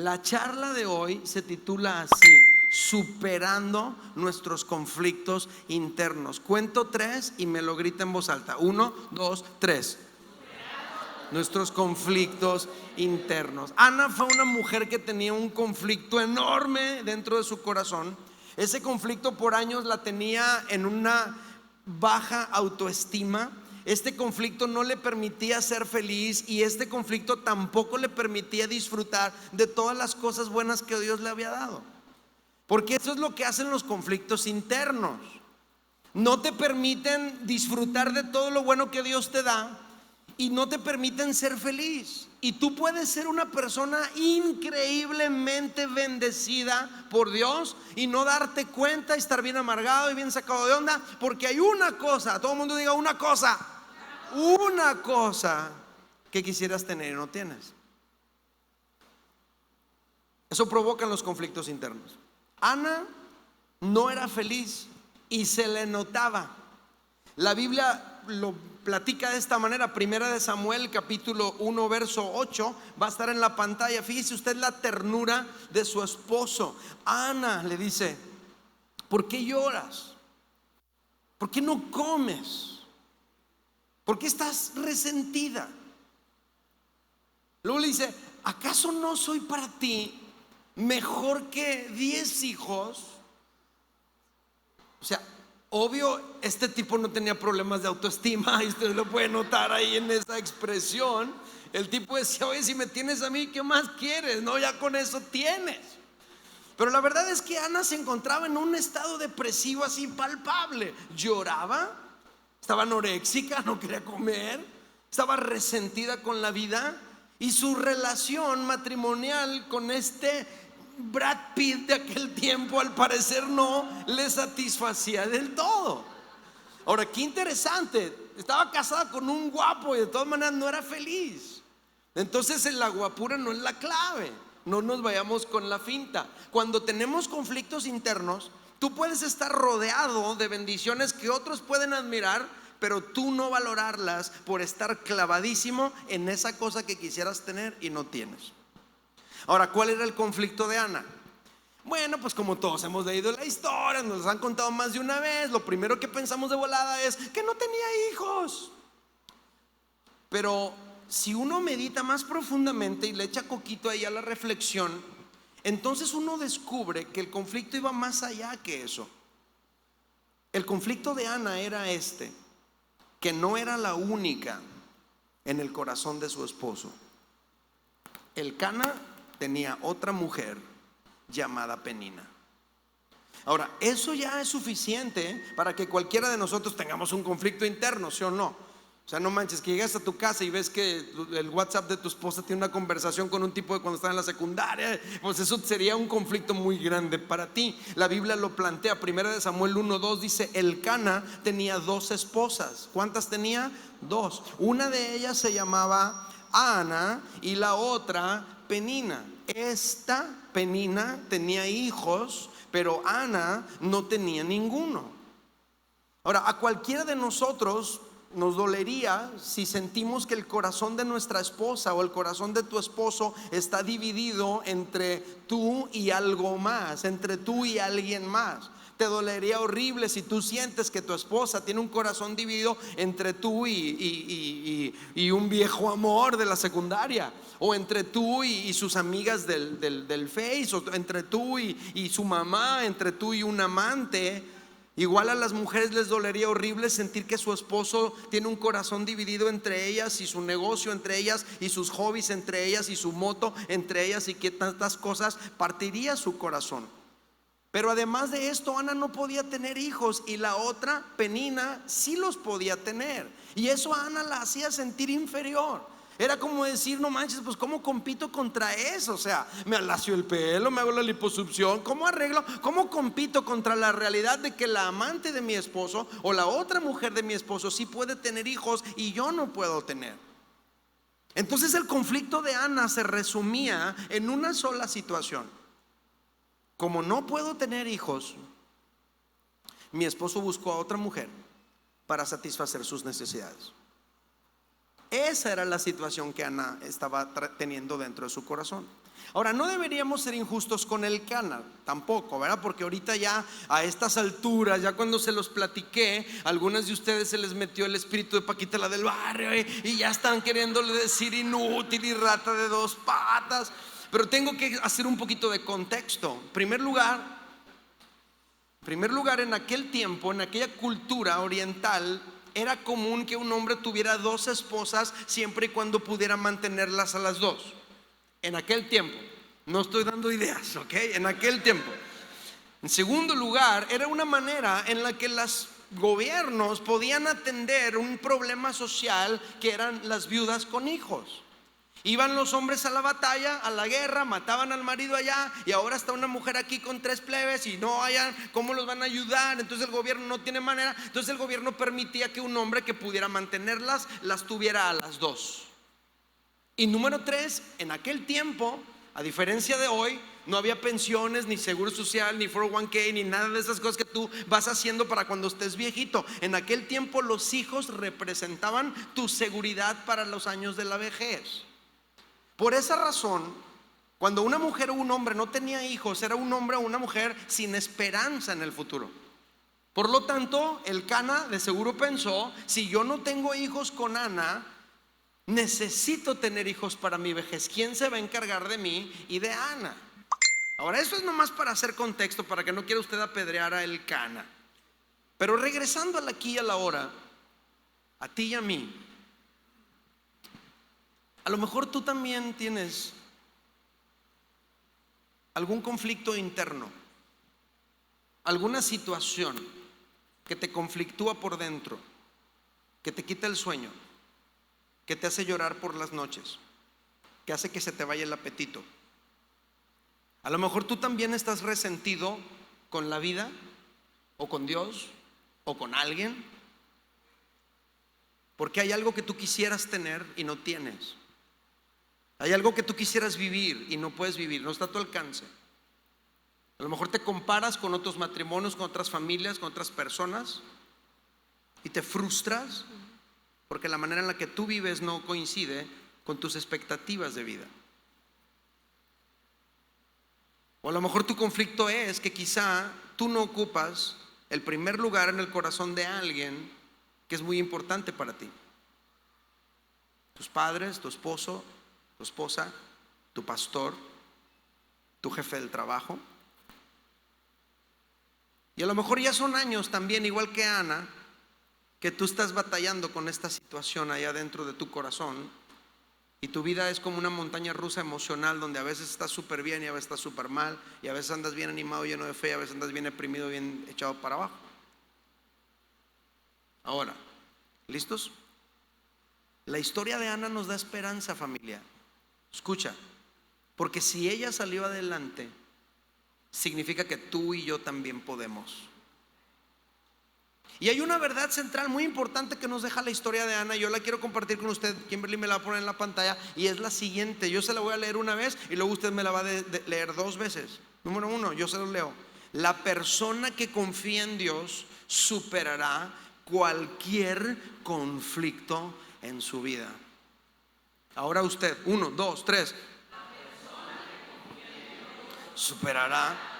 La charla de hoy se titula así: superando nuestros conflictos internos. Cuento 3 y me lo grita en voz alta. 1, 2, 3. Nuestros conflictos internos. Ana fue una mujer que tenía un conflicto enorme dentro de su corazón. Ese conflicto por años la tenía en una baja autoestima. Este conflicto no le permitía ser feliz, y este conflicto tampoco le permitía disfrutar de todas las cosas buenas que Dios le había dado. Porque eso es lo que hacen los conflictos internos. No te permiten disfrutar de todo lo bueno que Dios te da y no te permiten ser feliz. Y tú puedes ser una persona increíblemente bendecida por Dios y no darte cuenta y estar bien amargado y bien sacado de onda, porque hay una cosa, todo el mundo diga una cosa que quisieras tener y no tienes. Eso provoca los conflictos internos. Ana no era feliz y se le notaba. La Biblia lo platica de esta manera. Primera de Samuel capítulo 1 verso 8 va a estar en la pantalla. Fíjese usted la ternura de su esposo. Ana le dice: ¿por qué lloras? ¿Por qué no comes? ¿Por qué estás resentida? Luego le dice: ¿acaso no soy para ti mejor que 10 hijos? O sea, obvio, este tipo no tenía problemas de autoestima, y usted lo puede notar ahí en esa expresión. El tipo decía: oye, si me tienes a mí, ¿qué más quieres? No, ya con eso tienes. Pero la verdad es que Ana se encontraba en un estado depresivo así palpable. Lloraba, estaba anoréxica, no quería comer, estaba resentida con la vida, y su relación matrimonial con este Brad Pitt de aquel tiempo al parecer no le satisfacía del todo. Ahora, qué interesante, estaba casada con un guapo y de todas maneras no era feliz. Entonces la guapura no es la clave, no nos vayamos con la finta. Cuando tenemos conflictos internos, tú puedes estar rodeado de bendiciones que otros pueden admirar, pero tú no valorarlas por estar clavadísimo en esa cosa que quisieras tener y no tienes. Ahora, ¿cuál era el conflicto de Ana? Bueno, pues como todos hemos leído la historia, nos han contado más de una vez, lo primero que pensamos de volada es que no tenía hijos. Pero si uno medita más profundamente y le echa coquito ahí a la reflexión, entonces uno descubre que el conflicto iba más allá que eso. El conflicto de Ana era que no era la única en el corazón de su esposo. Elcana tenía otra mujer llamada Penina. Ahora, eso ya es suficiente para que cualquiera de nosotros tengamos un conflicto interno, ¿sí o no? O sea, no manches, que llegas a tu casa y ves que el WhatsApp de tu esposa tiene una conversación con un tipo de cuando estaba en la secundaria. Pues eso sería un conflicto muy grande para ti. La Biblia lo plantea. Primera de Samuel 1:2 dice: Elcana tenía 2 esposas. ¿Cuántas tenía? 2. Una de ellas se llamaba Ana y la otra Penina. Esta Penina tenía hijos, pero Ana no tenía ninguno. Ahora, a cualquiera de nosotros nos dolería si sentimos que el corazón de nuestra esposa o el corazón de tu esposo está dividido entre tú y algo más, entre tú y alguien más. Te dolería horrible si tú sientes que tu esposa tiene un corazón dividido entre tú y un viejo amor de la secundaria, o entre tú y sus amigas del Face, o entre tú y su mamá, entre tú y un amante. Igual a las mujeres les dolería horrible sentir que su esposo tiene un corazón dividido entre ellas y su negocio entre ellas y sus hobbies entre ellas y su moto entre ellas, y que tantas cosas partiría su corazón. Pero además de esto, Ana no podía tener hijos y la otra, Penina, sí los podía tener, y eso a Ana la hacía sentir inferior. Era como decir: no manches, pues ¿cómo compito contra eso? O sea, me alacio el pelo, me hago la liposucción, ¿cómo compito contra la realidad de que la amante de mi esposo o la otra mujer de mi esposo sí puede tener hijos y yo no puedo tener? Entonces el conflicto de Ana se resumía en una sola situación: como no puedo tener hijos, mi esposo buscó a otra mujer para satisfacer sus necesidades. Esa era la situación que Ana estaba teniendo dentro de su corazón. Ahora, no deberíamos ser injustos con el Cana tampoco, ¿verdad? Porque ahorita ya a estas alturas, ya cuando se los platiqué, algunas de ustedes se les metió el espíritu de Paquita la del barrio y ya están queriéndole decir inútil y rata de dos patas. Pero tengo que hacer un poquito de contexto. En primer lugar, en aquel tiempo, en aquella cultura oriental, era común que un hombre tuviera dos esposas siempre y cuando pudiera mantenerlas a las dos. En aquel tiempo, no estoy dando ideas, ¿ok? En aquel tiempo. En segundo lugar, era una manera en la que los gobiernos podían atender un problema social que eran las viudas con hijos. Iban los hombres a la batalla, a la guerra, mataban al marido allá y ahora está una mujer aquí con 3 plebes y no hayan cómo los van a ayudar. Entonces el gobierno no tiene manera. Entonces el gobierno permitía que un hombre que pudiera mantenerlas, las tuviera a las dos. Y número 3, en aquel tiempo, a diferencia de hoy, no había pensiones, ni seguro social, ni 401k, ni nada de esas cosas que tú vas haciendo para cuando estés viejito. En aquel tiempo los hijos representaban tu seguridad para los años de la vejez. Por esa razón, cuando una mujer o un hombre no tenía hijos, era un hombre o una mujer sin esperanza en el futuro. Por lo tanto, el Cana de seguro pensó: si yo no tengo hijos con Ana, necesito tener hijos para mi vejez. ¿Quién se va a encargar de mí y de Ana? Ahora, eso es nomás para hacer contexto, para que no quiera usted apedrear a el Cana. Pero regresando al aquí y a la hora, a ti y a mí, a lo mejor tú también tienes algún conflicto interno, alguna situación que te conflictúa por dentro, que te quita el sueño, que te hace llorar por las noches, que hace que se te vaya el apetito. A lo mejor tú también estás resentido con la vida, o con Dios, o con alguien, porque hay algo que tú quisieras tener y no tienes. Hay algo que tú quisieras vivir y no puedes vivir, no está a tu alcance. A lo mejor te comparas con otros matrimonios, con otras familias, con otras personas, y te frustras porque la manera en la que tú vives no coincide con tus expectativas de vida. O a lo mejor tu conflicto es que quizá tú no ocupas el primer lugar en el corazón de alguien que es muy importante para ti. Tus padres, tu esposo, tu esposa, tu pastor, tu jefe del trabajo. Y a lo mejor ya son años también, igual que Ana, que tú estás batallando con esta situación allá dentro de tu corazón, y tu vida es como una montaña rusa emocional, donde a veces estás súper bien y a veces estás súper mal, y a veces andas bien animado, lleno de fe, y a veces andas bien deprimido, bien echado para abajo. Ahora, ¿listos? La historia de Ana nos da esperanza, familia. Escucha, porque si ella salió adelante, significa que tú y yo también podemos. Y hay una verdad central muy importante que nos deja la historia de Ana. Yo la quiero compartir con usted. Kimberly me la va a poner en la pantalla, y es la siguiente. Yo se la voy a leer una vez y luego usted me la va a leer 2 veces. Número 1, yo se lo leo. La persona que confía en Dios superará cualquier conflicto en su vida. Ahora usted, 1, 2, 3. Superará.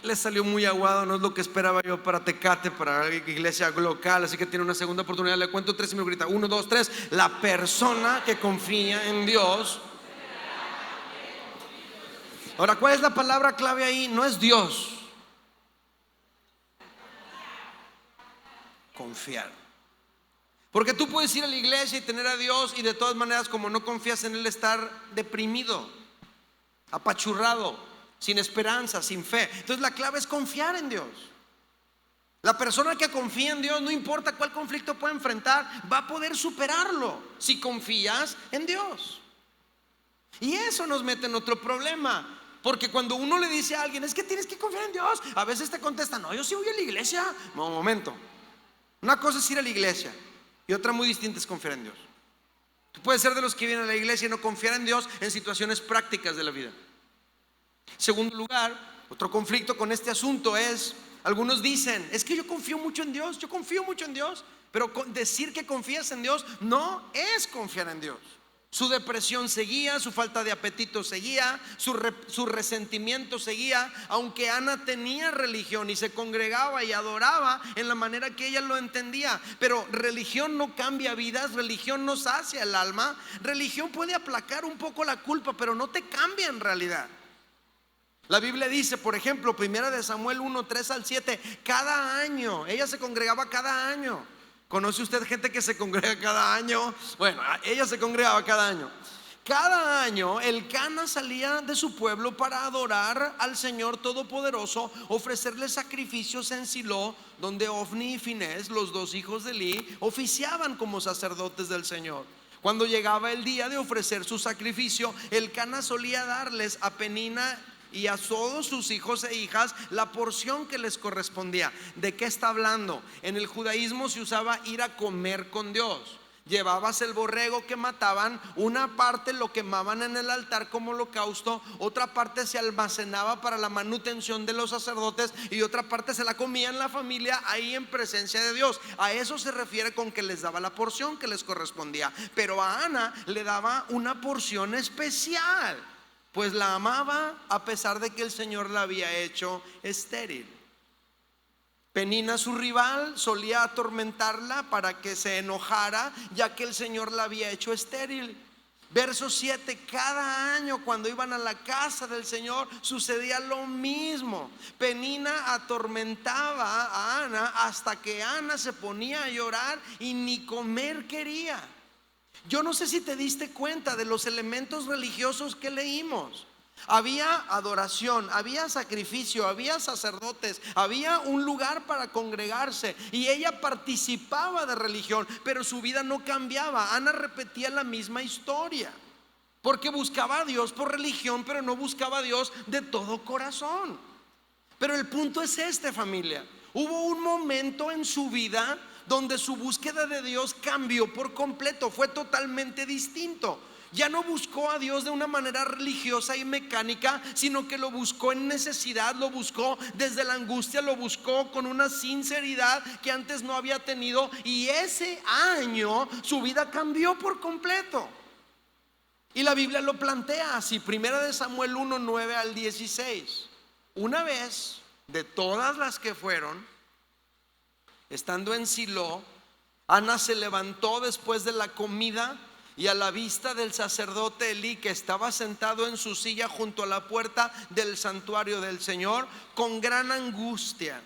Le salió muy aguado, no es lo que esperaba yo para Tecate, para la iglesia local, así que tiene una segunda oportunidad. Le cuento 3 y me grita: 1, 2, 3. La persona que confía en Dios. Ahora, ¿cuál es la palabra clave ahí? No es Dios. Confiar. Porque tú puedes ir a la iglesia y tener a Dios, y de todas maneras, como no confías en Él, estar deprimido, apachurrado, sin esperanza, sin fe. Entonces la clave es confiar en Dios. La persona que confía en Dios, no importa cuál conflicto pueda enfrentar, va a poder superarlo si confías en Dios. Y eso nos mete en otro problema, porque cuando uno le dice a alguien: es que tienes que confiar en Dios, a veces te contestan: no, yo sí voy a la iglesia. No, momento. Una cosa es ir a la iglesia y otra muy distinta es confiar en Dios. Tú puedes ser de los que vienen a la iglesia y no confiar en Dios en situaciones prácticas de la vida. Segundo lugar, otro conflicto con este asunto es: algunos dicen: es que yo confío mucho en Dios, yo confío mucho en Dios, Pero decir que confías en Dios no es confiar en Dios. Su depresión seguía, su falta de apetito seguía, su resentimiento seguía. Aunque Ana tenía religión y se congregaba y adoraba en la manera que ella lo entendía, pero religión no cambia vidas, religión no sacia el alma. Religión puede aplacar un poco la culpa, pero no te cambia en realidad. La Biblia dice, por ejemplo, 1 Samuel 1, 3 al 7, cada año, ella se congregaba cada año. ¿Conoce usted gente que se congrega cada año? Bueno, ella se congregaba cada año. Cada año Elcana salía de su pueblo para adorar al Señor Todopoderoso, ofrecerle sacrificios en Silo, donde Ofni y Finés, los dos hijos de Eli, oficiaban como sacerdotes del Señor. Cuando llegaba el día de ofrecer su sacrificio, Elcana solía darles a Penina y a todos sus hijos e hijas la porción que les correspondía. ¿De qué está hablando? En el judaísmo se usaba ir a comer con Dios. Llevabas el borrego que mataban, una parte lo quemaban en el altar como holocausto, otra parte se almacenaba para la manutención de los sacerdotes y otra parte se la comía en la familia ahí en presencia de Dios. A eso se refiere con que les daba la porción que les correspondía. Pero a Ana le daba una porción especial, pues la amaba a pesar de que el Señor la había hecho estéril. Penina, su rival, solía atormentarla para que se enojara, ya que el Señor la había hecho estéril. Verso 7, cada año cuando iban a la casa del Señor sucedía lo mismo. Penina atormentaba a Ana hasta que Ana se ponía a llorar y ni comer quería. Yo no sé si te diste cuenta de los elementos religiosos que leímos. Había adoración, había sacrificio, había sacerdotes, había un lugar para congregarse y ella participaba de religión, pero su vida no cambiaba. Ana repetía la misma historia, porque buscaba a Dios por religión, pero no buscaba a Dios de todo corazón. Pero el punto es este, familia: hubo un momento en su vida donde su búsqueda de Dios cambió por completo, fue totalmente distinto. Ya no buscó a Dios de una manera religiosa y mecánica, sino que lo buscó en necesidad, lo buscó desde la angustia, lo buscó con una sinceridad que antes no había tenido. Y ese año su vida cambió por completo. Y la Biblia lo plantea así, 1 Samuel 1, 9 al 16. Una vez de todas las que fueron, estando en Silo, Ana se levantó después de la comida y a la vista del sacerdote Elí, que estaba sentado en su silla junto a la puerta del santuario del Señor, con gran angustia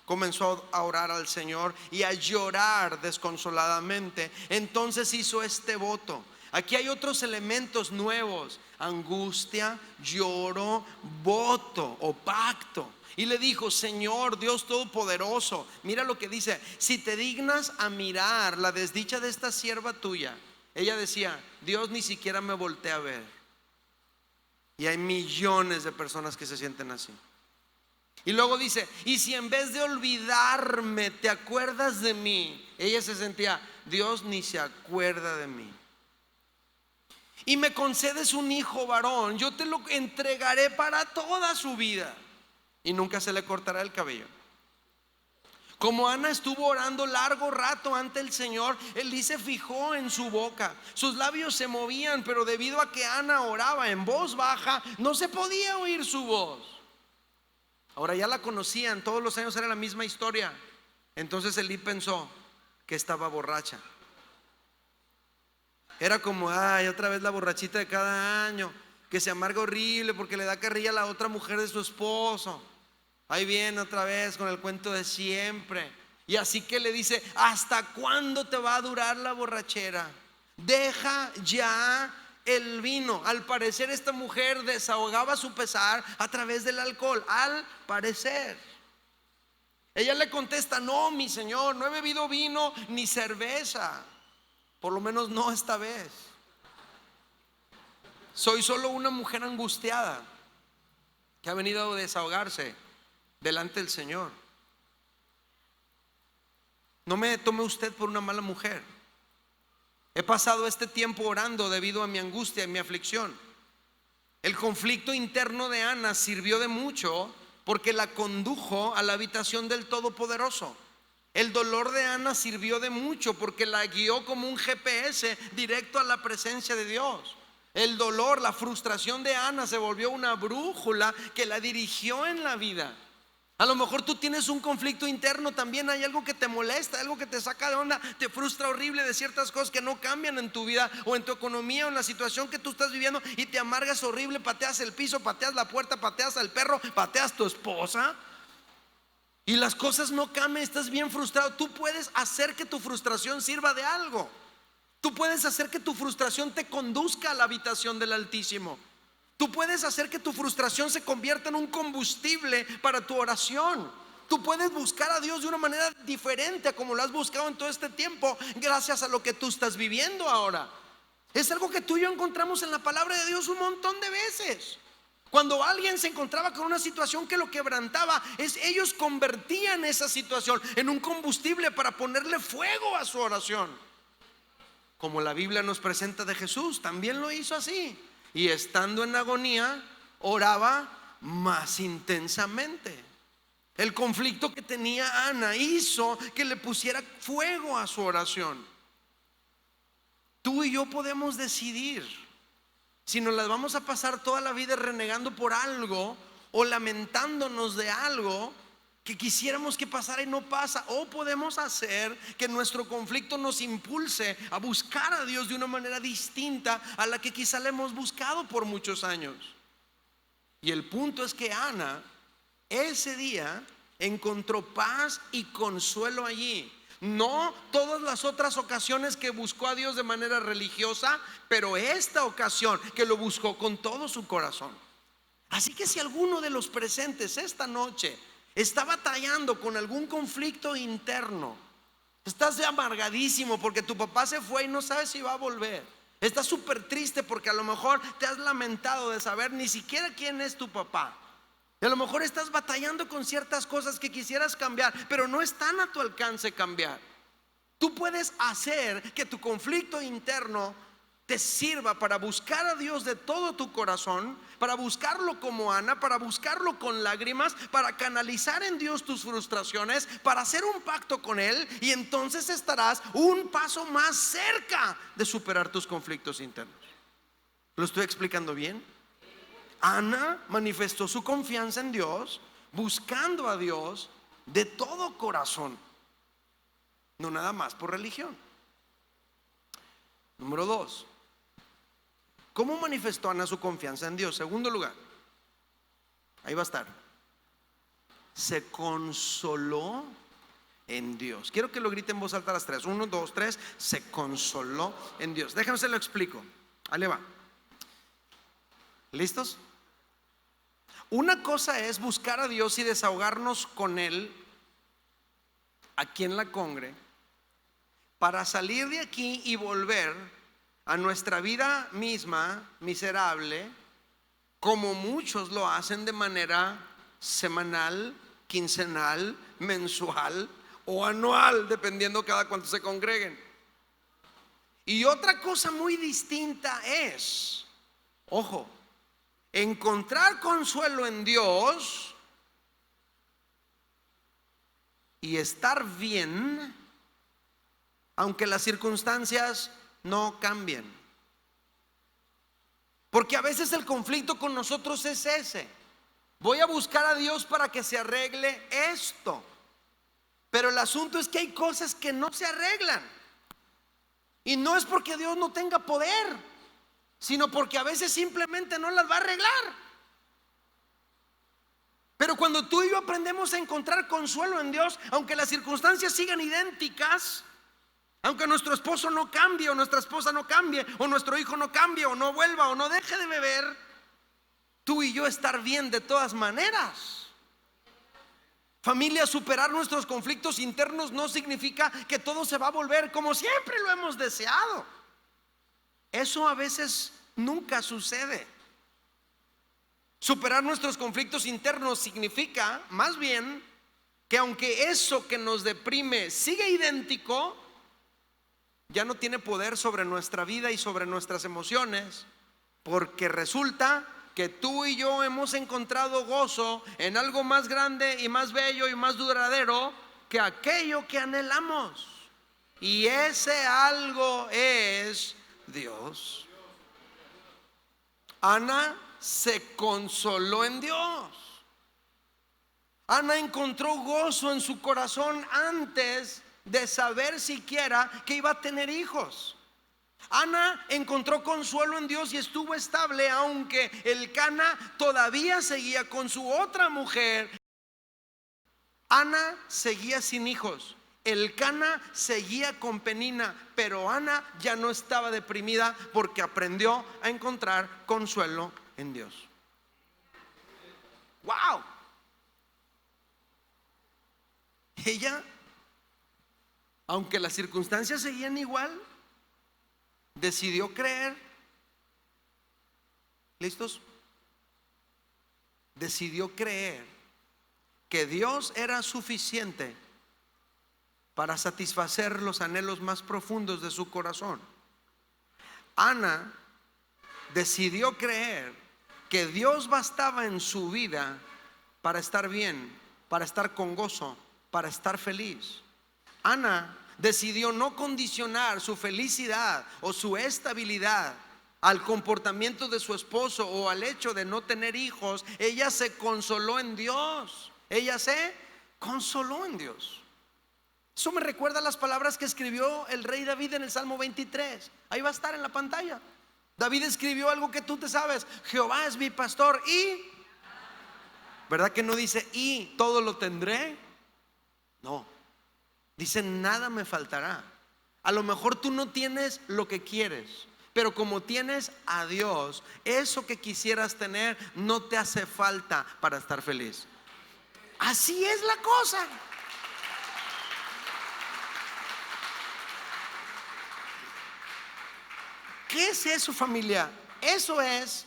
comenzó a orar al Señor y a llorar desconsoladamente. Entonces hizo este voto. Aquí hay otros elementos nuevos: angustia, lloro, voto o pacto. Y le dijo: Señor Dios Todopoderoso, mira lo que dice: si te dignas a mirar la desdicha de esta sierva tuya. Ella decía: Dios ni siquiera me voltea a ver. Y hay millones de personas que se sienten así. Y luego dice: y si en vez de olvidarme te acuerdas de mí. Ella se sentía: Dios ni se acuerda de mí. Y me concedes un hijo varón, yo te lo entregaré para toda su vida y nunca se le cortará el cabello. Como Ana estuvo orando largo rato ante el Señor, Elí se fijó en su boca. Sus labios se movían, pero debido a que Ana oraba en voz baja, no se podía oír su voz. Ahora ya la conocían, todos los años era la misma historia. Entonces Elí pensó que estaba borracha. Era como: ay, otra vez la borrachita de cada año, que se amarga horrible porque le da carrilla a la otra mujer de su esposo. Ahí viene otra vez con el cuento de siempre. Y así que le dice: ¿hasta cuándo te va a durar la borrachera? Deja ya el vino. Al parecer esta mujer desahogaba su pesar a través del alcohol. Al parecer. Ella le contesta: no, mi señor, no he bebido vino ni cerveza. Por lo menos no esta vez. Soy solo una mujer angustiada que ha venido a desahogarse delante del Señor. No me tome usted por una mala mujer. He pasado este tiempo orando debido a mi angustia y mi aflicción. El conflicto interno de Ana sirvió de mucho porque la condujo a la habitación del Todopoderoso. El dolor de Ana sirvió de mucho porque la guió como un GPS directo a la presencia de Dios. El dolor, la frustración de Ana se volvió una brújula que la dirigió en la vida. A lo mejor tú tienes un conflicto interno también, hay algo que te molesta, algo que te saca de onda, te frustra horrible de ciertas cosas que no cambian en tu vida o en tu economía o en la situación que tú estás viviendo y te amargas horrible, pateas el piso, pateas la puerta, pateas al perro, pateas tu esposa y las cosas no cambian, estás bien frustrado. Tú puedes hacer que tu frustración sirva de algo. Tú puedes hacer que tu frustración te conduzca a la habitación del Altísimo. Tú puedes hacer que tu frustración se convierta en un combustible para tu oración. Tú puedes buscar a Dios de una manera diferente a como lo has buscado en todo este tiempo, gracias a lo que tú estás viviendo ahora. Es algo que tú y yo encontramos en la palabra de Dios un montón de veces. Cuando alguien se encontraba con una situación que lo quebrantaba, ellos convertían esa situación en un combustible para ponerle fuego a su oración. Como la Biblia nos presenta de Jesús, también lo hizo así. Y estando en agonía, oraba más intensamente. El conflicto que tenía Ana hizo que le pusiera fuego a su oración. Tú y yo podemos decidir si nos las vamos a pasar toda la vida renegando por algo o lamentándonos de algo que quisiéramos que pasara y no pasa, o podemos hacer que nuestro conflicto nos impulse a buscar a Dios de una manera distinta a la que quizá le hemos buscado por muchos años. Y el punto es que Ana ese día encontró paz y consuelo allí. No todas las otras ocasiones que buscó a Dios de manera religiosa, pero esta ocasión que lo buscó con todo su corazón. Así que si alguno de los presentes esta noche está batallando con algún conflicto interno, estás amargadísimo porque tu papá se fue y no sabes si va a volver, estás súper triste porque a lo mejor te has lamentado de saber ni siquiera quién es tu papá, y a lo mejor estás batallando con ciertas cosas que quisieras cambiar, pero no están a tu alcance cambiar. Tú puedes hacer que tu conflicto interno te sirva para buscar a Dios de todo tu corazón, para buscarlo como Ana, para buscarlo con lágrimas, para canalizar en Dios tus frustraciones, para hacer un pacto con Él, y entonces estarás un paso más cerca de superar tus conflictos internos. ¿Lo estoy explicando bien? Ana manifestó su confianza en Dios, buscando a Dios de todo corazón, no nada más por religión. Número 2, ¿cómo manifestó Ana su confianza en Dios? Segundo lugar, ahí va a estar, se consoló en Dios. Quiero que lo griten en voz alta a las 3. 1, 2, 3. Se consoló en Dios. Déjenme se lo explico. Ahí le va. ¿Listos? Una cosa es buscar a Dios y desahogarnos con Él aquí en la congre, para salir de aquí y volver a nuestra vida misma miserable, como muchos lo hacen de manera semanal, quincenal, mensual o anual, dependiendo cada cuánto se congreguen. Y otra cosa muy distinta es, ojo, encontrar consuelo en Dios y estar bien aunque las circunstancias no cambien. Porque a veces el conflicto con nosotros es ese: voy a buscar a Dios para que se arregle esto, pero el asunto es que hay cosas que no se arreglan, y no es porque Dios no tenga poder, sino porque a veces simplemente no las va a arreglar. Pero cuando tú y yo aprendemos a encontrar consuelo en Dios, aunque las circunstancias sigan idénticas, aunque nuestro esposo no cambie, o nuestra esposa no cambie, o nuestro hijo no cambie, o no vuelva, o no deje de beber, tú y yo estar bien de todas maneras. Familia, superar nuestros conflictos internos no significa que todo se va a volver como siempre lo hemos deseado. Eso a veces nunca sucede. Superar nuestros conflictos internos significa más bien que aunque eso que nos deprime sigue idéntico, ya no tiene poder sobre nuestra vida y sobre nuestras emociones, porque resulta que tú y yo hemos encontrado gozo en algo más grande y más bello y más duradero, que aquello que anhelamos. Y ese algo es Dios. Ana se consoló en Dios. Ana encontró gozo en su corazón antes de saber siquiera que iba a tener hijos. Ana encontró consuelo en Dios y estuvo estable, aunque Elcana todavía seguía con su otra mujer. Ana seguía sin hijos, Elcana seguía con Penina, pero Ana ya no estaba deprimida porque aprendió a encontrar consuelo en Dios. ¡Wow! Ella, aunque las circunstancias seguían igual, decidió creer. ¿Listos? Decidió creer que Dios era suficiente para satisfacer los anhelos más profundos de su corazón. Ana decidió creer que Dios bastaba en su vida para estar bien, para estar con gozo, para estar feliz. Ana decidió no condicionar su felicidad o su estabilidad al comportamiento de su esposo o al hecho de no tener hijos. Ella se consoló en Dios. Ella se consoló en Dios. Eso me recuerda a las palabras que escribió el rey David en el Salmo 23. Ahí va a estar en la pantalla. David escribió algo que tú te sabes: Jehová es mi pastor y... ¿Verdad que no dice y todo lo tendré? No, dice nada me faltará. A lo mejor tú no tienes lo que quieres, pero como tienes a Dios, eso que quisieras tener no te hace falta para estar feliz. Así es la cosa. ¿Qué es eso, familia? Eso es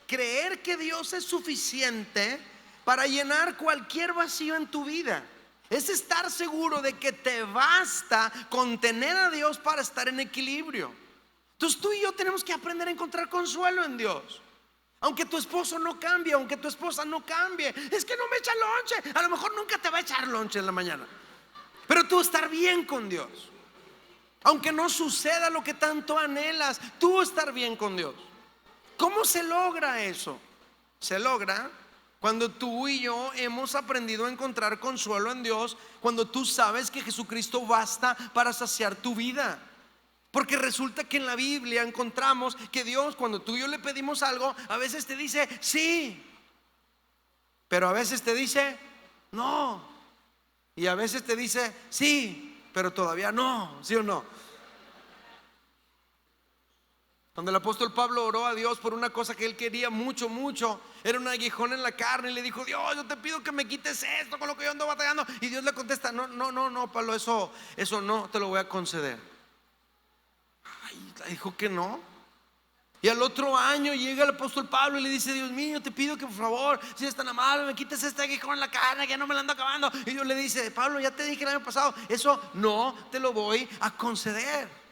creer que Dios es suficiente para llenar cualquier vacío en tu vida. Es estar seguro de que te basta con tener a Dios para estar en equilibrio. Entonces tú y yo tenemos que aprender a encontrar consuelo en Dios. Aunque tu esposo no cambie, aunque tu esposa no cambie. Es que no me echa lonche. A lo mejor nunca te va a echar lonche en la mañana, pero tú estar bien con Dios. Aunque no suceda lo que tanto anhelas, tú estar bien con Dios. ¿Cómo se logra eso? Se logra cuando tú y yo hemos aprendido a encontrar consuelo en Dios, cuando tú sabes que Jesucristo basta para saciar tu vida. Porque resulta que en la Biblia encontramos que Dios, cuando tú y yo le pedimos algo, a veces te dice sí, pero a veces te dice no, y a veces te dice sí, pero todavía no, ¿sí o no? Cuando el apóstol Pablo oró a Dios por una cosa que él quería mucho, era un aguijón en la carne, y le dijo: Dios, yo te pido que me quites esto con lo que yo ando batallando. Y Dios le contesta: no, Pablo, eso no te lo voy a conceder. Ay, le dijo que no. Y al otro año llega el apóstol Pablo y le dice: Dios mío, te pido que por favor, si eres tan amable, me quites este aguijón en la carne, que ya no me lo ando acabando. Y Dios le dice: Pablo, ya te dije el año pasado, eso no te lo voy a conceder.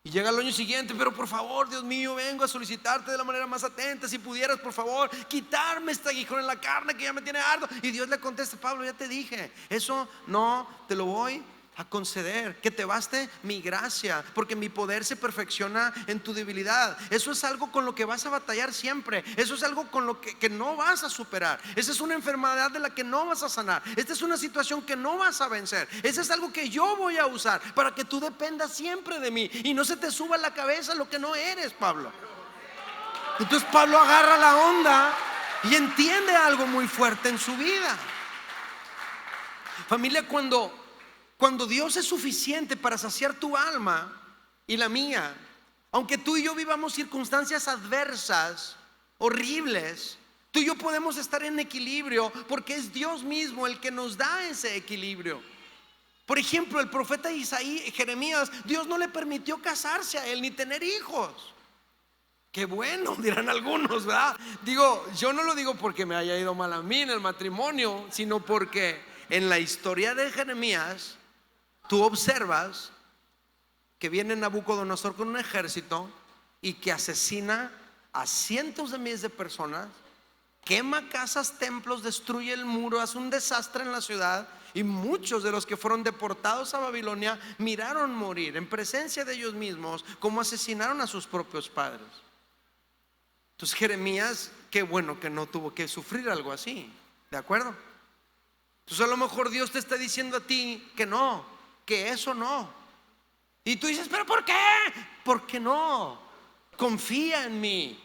Y llega el año siguiente: pero por favor, Dios mío, vengo a solicitarte de la manera más atenta, si pudieras por favor quitarme este aguijón en la carne que ya me tiene harto. Y Dios le contesta: Pablo, ya te dije, eso no te lo voy a conceder, que te baste mi gracia, porque mi poder se perfecciona en tu debilidad. Eso es algo con lo que vas a batallar siempre. Eso es algo con lo que no vas a superar. Esa es una enfermedad de la que no vas a sanar. Esta es una situación que no vas a vencer. Ese es algo que yo voy a usar para que tú dependas siempre de mí y no se te suba a la cabeza lo que no eres, Pablo. Entonces Pablo agarra la onda y entiende algo muy fuerte en su vida. Familia, cuando Dios es suficiente para saciar tu alma y la mía, aunque tú y yo vivamos circunstancias adversas, horribles, tú y yo podemos estar en equilibrio porque es Dios mismo el que nos da ese equilibrio. Por ejemplo, el profeta Jeremías, Dios no le permitió casarse a él ni tener hijos. Qué bueno, dirán algunos, ¿verdad? Yo no lo digo porque me haya ido mal a mí en el matrimonio, sino porque en la historia de Jeremías tú observas que viene Nabucodonosor con un ejército y que asesina a cientos de miles de personas quema casas, templos, destruye el muro, hace un desastre en la ciudad. Y muchos de los que fueron deportados a Babilonia miraron morir en presencia de ellos mismos como asesinaron a sus propios padres. Entonces Jeremías, qué bueno que no tuvo que sufrir algo así, ¿de acuerdo? Entonces a lo mejor Dios te está diciendo a ti que no, que eso no. Y tú dices, ¿pero por qué? Porque no. Confía en mí.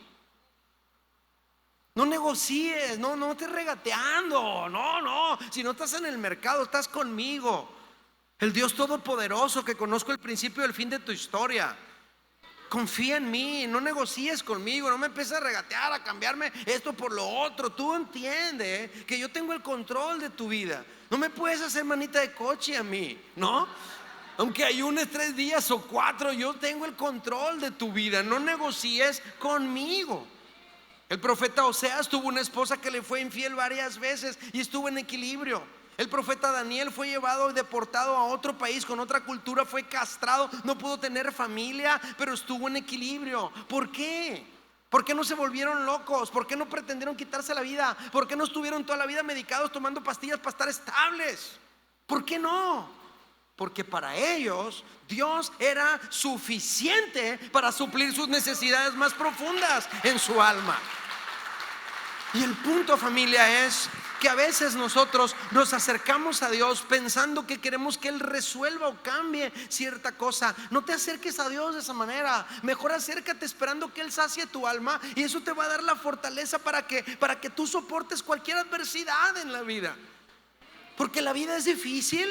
No negocies, no estés regateando, no. Si no estás en el mercado, estás conmigo. El Dios Todopoderoso que conozco el principio y el fin de tu historia. Confía en mí, no negocies conmigo, no me empieces a regatear, a cambiarme esto por lo otro. Tú entiendes que yo tengo el control de tu vida. No me puedes hacer manita de coche a mí, ¿no? Aunque ayunes 3 días o 4, yo tengo el control de tu vida. No negocies conmigo. El profeta Oseas tuvo una esposa que le fue infiel varias veces y estuvo en equilibrio. El profeta Daniel fue llevado y deportado a otro país con otra cultura, fue castrado, no pudo tener familia, pero estuvo en equilibrio. ¿Por qué? ¿Por qué no se volvieron locos? ¿Por qué no pretendieron quitarse la vida? ¿Por qué no estuvieron toda la vida medicados tomando pastillas para estar estables? ¿Por qué no? Porque para ellos Dios era suficiente para suplir sus necesidades más profundas en su alma. Y el punto, familia, es que a veces nosotros nos acercamos a Dios pensando que queremos que Él resuelva o cambie cierta cosa. No te acerques a Dios de esa manera. Mejor acércate esperando que Él sacie tu alma, y eso te va a dar la fortaleza para que tú soportes cualquier adversidad en la vida. Porque la vida es difícil,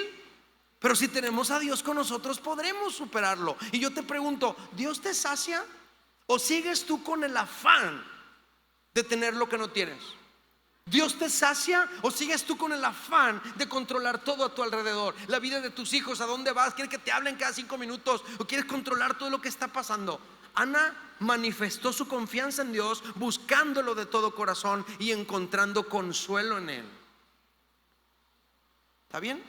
pero si tenemos a Dios con nosotros podremos superarlo. Y yo te pregunto, ¿Dios te sacia o sigues tú con el afán de tener lo que no tienes? ¿Dios te sacia o sigues tú con el afán de controlar todo a tu alrededor? La vida de tus hijos, ¿a dónde vas? ¿Quieres que te hablen cada 5 minutos? ¿O quieres controlar todo lo que está pasando? Ana manifestó su confianza en Dios, buscándolo de todo corazón y encontrando consuelo en Él. ¿Está bien?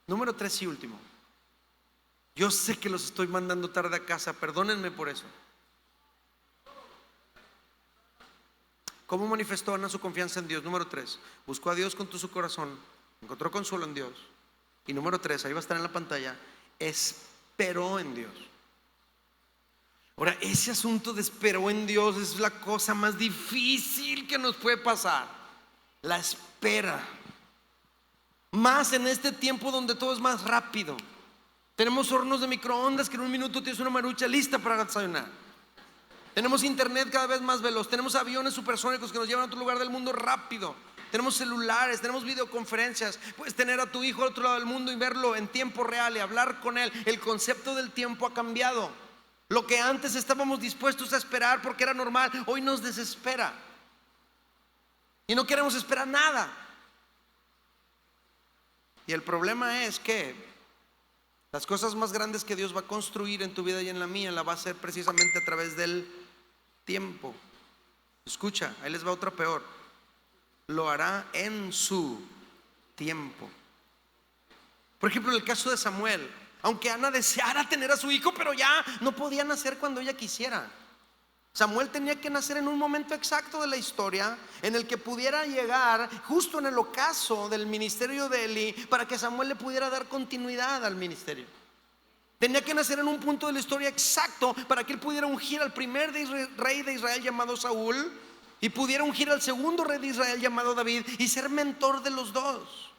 Número 3 y último. Yo sé que los estoy mandando tarde a casa, perdónenme por eso. ¿Cómo manifestó Ana su confianza en Dios? Número 3, buscó a Dios con todo su corazón, encontró consuelo en Dios. Y número 3, ahí va a estar en la pantalla, esperó en Dios. Ahora, ese asunto de esperó en Dios es la cosa más difícil que nos puede pasar. La espera. Más en este tiempo donde todo es más rápido. Tenemos hornos de microondas que en 1 minuto tienes una marucha lista para desayunar. Tenemos internet cada vez más veloz. Tenemos aviones supersónicos que nos llevan a otro lugar del mundo rápido. Tenemos celulares, tenemos videoconferencias. Puedes tener a tu hijo al otro lado del mundo y verlo en tiempo real y hablar con él. El concepto del tiempo ha cambiado. Lo que antes estábamos dispuestos a esperar porque era normal, hoy nos desespera. Y no queremos esperar nada. Y el problema es que las cosas más grandes que Dios va a construir en tu vida y en la mía, la va a hacer precisamente a través del tiempo. Escucha, ahí les va otra peor. Lo hará en su tiempo. Por ejemplo, en el caso de Samuel, aunque Ana deseara tener a su hijo, pero ya no podía nacer cuando ella quisiera. Samuel tenía que nacer en un momento exacto de la historia en el que pudiera llegar justo en el ocaso del ministerio de Eli, para que Samuel le pudiera dar continuidad al ministerio. Tenía que nacer en un punto de la historia exacto para que él pudiera ungir al primer rey de Israel llamado Saúl, y pudiera ungir al segundo rey de Israel llamado David y ser mentor de los dos.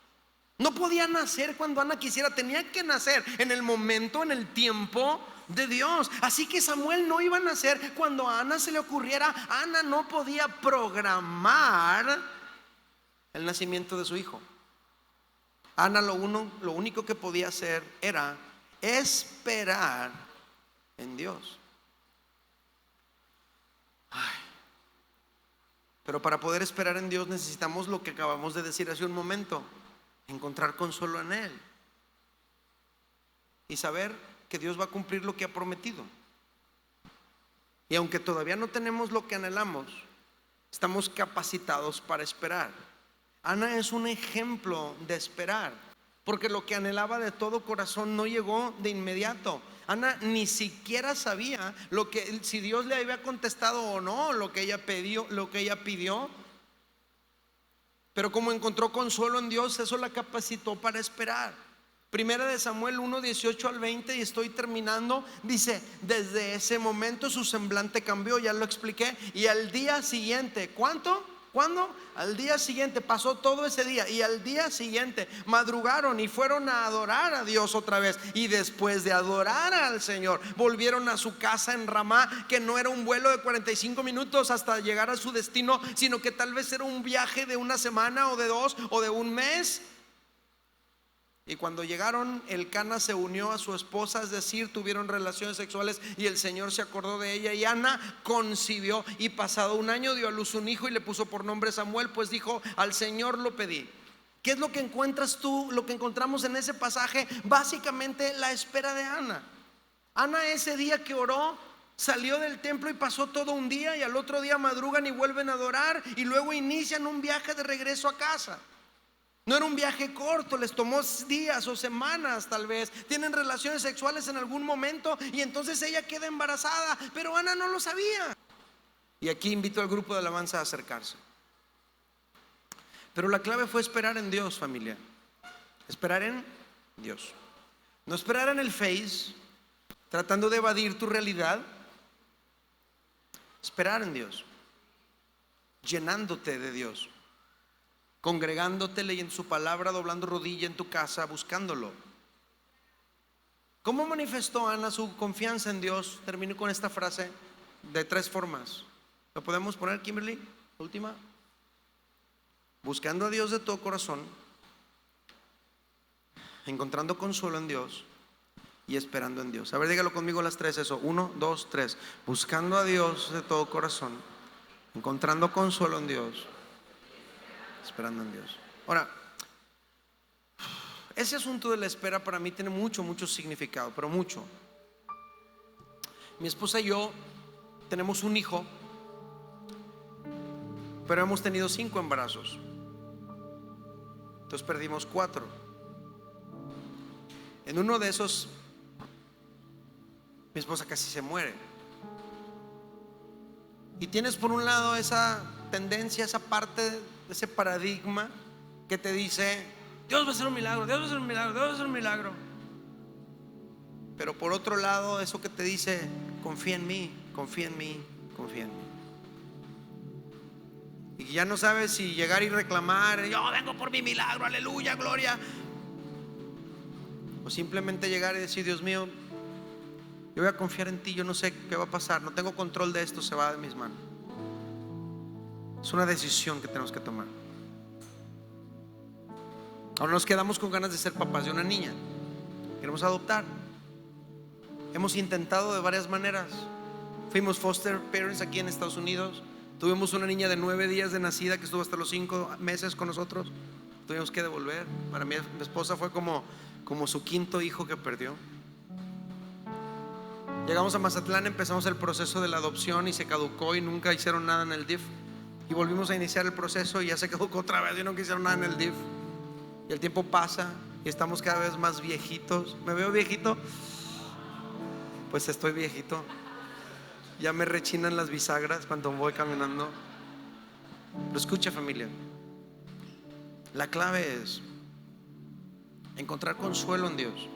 No podía nacer cuando Ana quisiera, tenía que nacer en el momento, en el tiempo de Dios. Así que Samuel no iba a nacer cuando a Ana se le ocurriera. Ana no podía programar el nacimiento de su hijo. Ana lo único que podía hacer era esperar en Dios. Pero para poder esperar en Dios necesitamos lo que acabamos de decir hace un momento: encontrar consuelo en Él y saber que Dios va a cumplir lo que ha prometido. Y aunque todavía no tenemos lo que anhelamos, estamos capacitados para esperar. Ana es un ejemplo de esperar. porque lo que anhelaba de todo corazón no llegó de inmediato. Ana ni siquiera sabía si Dios le había contestado o no lo que ella pidió. Pero como encontró consuelo en Dios, eso la capacitó para esperar. Primera de Samuel 1:18-20, y estoy terminando, dice: desde ese momento su semblante cambió, ya lo expliqué, y al día siguiente, ¿cuánto? ¿Cuándo? Al día siguiente, pasó todo ese día, y al día siguiente madrugaron y fueron a adorar a Dios otra vez, y después de adorar al Señor volvieron a su casa en Ramá, que no era un vuelo de 45 minutos hasta llegar a su destino, sino que tal vez era un viaje de una semana o de 2 o de un mes. Y cuando llegaron, Elcana se unió a su esposa, es decir, tuvieron relaciones sexuales, y el Señor se acordó de ella, y Ana concibió, y pasado un año dio a luz un hijo y le puso por nombre Samuel, pues dijo: al Señor lo pedí. ¿Qué es lo que encuentras tú? Lo que encontramos en ese pasaje, básicamente la espera de Ana. Ana, ese día que oró, salió del templo y pasó todo un día, y al otro día madrugan y vuelven a adorar, y luego inician un viaje de regreso a casa. No era un viaje corto, les tomó días o semanas tal vez. Tienen relaciones sexuales en algún momento, y entonces ella queda embarazada, pero Ana no lo sabía. Y aquí invito al grupo de alabanza a acercarse. Pero la clave fue esperar en Dios, familia. Esperar en Dios. No esperar en el Face, tratando de evadir tu realidad. Esperar en Dios, llenándote de Dios, congregándote, leyendo su palabra, doblando rodilla en tu casa, buscándolo. ¿Cómo manifestó Ana su confianza en Dios? Termino con esta frase: de 3 formas. ¿Lo podemos poner, Kimberly? Última. Buscando a Dios de todo corazón, encontrando consuelo en Dios y esperando en Dios. A ver, dígalo conmigo las 3, eso. 1, 2, 3. Buscando a Dios de todo corazón, encontrando consuelo en Dios, esperando en Dios. Ahora, ese asunto de la espera para mí tiene mucho significado, pero mucho. Mi esposa y yo tenemos un hijo, pero hemos tenido 5 embarazos. Entonces perdimos 4. En uno de esos, mi esposa casi se muere. Y tienes por un lado esa tendencia, esa parte, ese paradigma que te dice: Dios va a hacer un milagro, Dios va a hacer un milagro, Dios va a hacer un milagro. Pero por otro lado, eso que te dice: confía en mí, confía en mí, confía en mí. Y ya no sabes si llegar y reclamar: yo vengo por mi milagro, aleluya, gloria. O simplemente llegar y decir: Dios mío, yo voy a confiar en ti, yo no sé qué va a pasar, no tengo control de esto, se va de mis manos. Es una decisión que tenemos que tomar. Ahora nos quedamos con ganas de ser papás de una niña. Queremos adoptar. Hemos intentado de varias maneras. Fuimos foster parents aquí en Estados Unidos. Tuvimos una niña de 9 días de nacida que estuvo hasta los 5 meses con nosotros. Tuvimos que devolver. Para mí, mi esposa fue como su 5.º hijo que perdió. Llegamos a Mazatlán, empezamos el proceso de la adopción y se caducó y nunca hicieron nada en el DIF. Y volvimos a iniciar el proceso y ya se caducó otra vez y nunca hicieron nada en el DIF. Y el tiempo pasa y estamos cada vez más viejitos. ¿Me veo viejito? Pues estoy viejito. Ya me rechinan las bisagras cuando voy caminando. Pero escucha, familia, la clave es encontrar consuelo en Dios,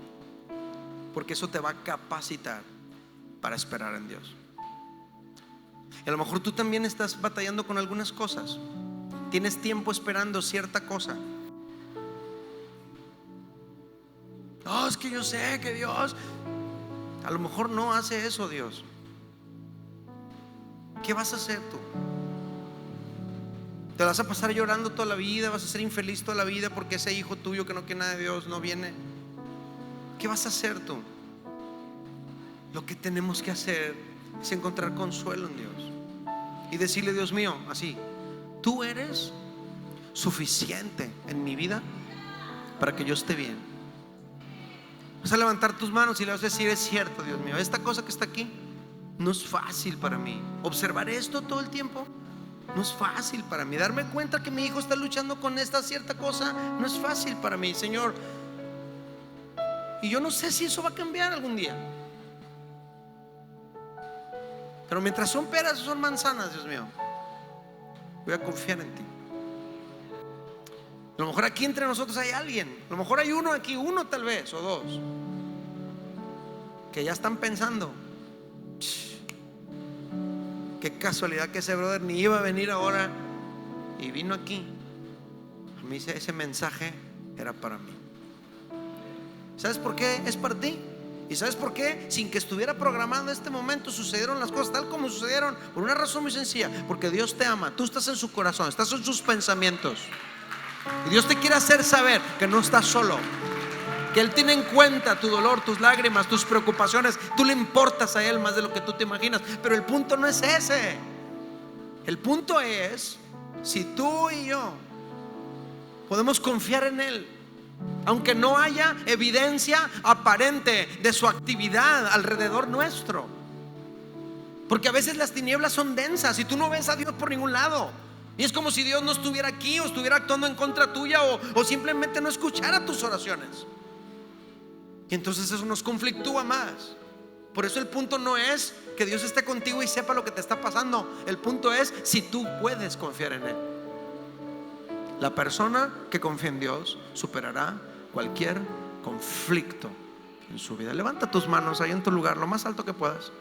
porque eso te va a capacitar para esperar en Dios. Y a lo mejor tú también estás batallando con algunas cosas. Tienes tiempo esperando cierta cosa. No, es que yo sé que Dios, a lo mejor no hace eso Dios. ¿Qué vas a hacer tú? ¿Te vas a pasar llorando toda la vida? ¿Vas a ser infeliz toda la vida porque ese hijo tuyo que no quiere nada de Dios no viene? ¿Qué vas a hacer tú? Lo que tenemos que hacer es encontrar consuelo en Dios y decirle: Dios mío, así, tú eres suficiente en mi vida para que yo esté bien. Vas a levantar tus manos y le vas a decir: es cierto, Dios mío, esta cosa que está aquí no es fácil para mí. Observar esto todo el tiempo no es fácil para mí. Darme cuenta que mi hijo está luchando con esta cierta cosa no es fácil para mí. Señor, Y yo no sé si eso va a cambiar algún día. Pero mientras son peras o son manzanas, Dios mío, voy a confiar en ti. A lo mejor aquí entre nosotros hay alguien, a lo mejor hay uno aquí, uno tal vez, o dos, que ya están pensando: qué casualidad que ese brother ni iba a venir ahora y vino aquí. A mí ese mensaje era para mí. ¿Sabes por qué es para ti? ¿Y sabes por qué? Sin que estuviera programado este momento, sucedieron las cosas tal como sucedieron, por una razón muy sencilla: porque Dios te ama, tú estás en su corazón, estás en sus pensamientos. Y Dios te quiere hacer saber que no estás solo, que Él tiene en cuenta tu dolor, tus lágrimas, tus preocupaciones. Tú le importas a Él más de lo que tú te imaginas. Pero el punto no es ese. El punto es si tú y yo podemos confiar en Él, aunque no haya evidencia aparente de su actividad alrededor nuestro. Porque a veces las tinieblas son densas y tú no ves a Dios por ningún lado. Y es como si Dios no estuviera aquí, o estuviera actuando en contra tuya, o simplemente no escuchara tus oraciones. Y entonces eso nos conflictúa más. Por eso el punto no es que Dios esté contigo y sepa lo que te está pasando. El punto es si tú puedes confiar en Él. La persona que confía en Dios superará cualquier conflicto en su vida. Levanta tus manos ahí en tu lugar, lo más alto que puedas.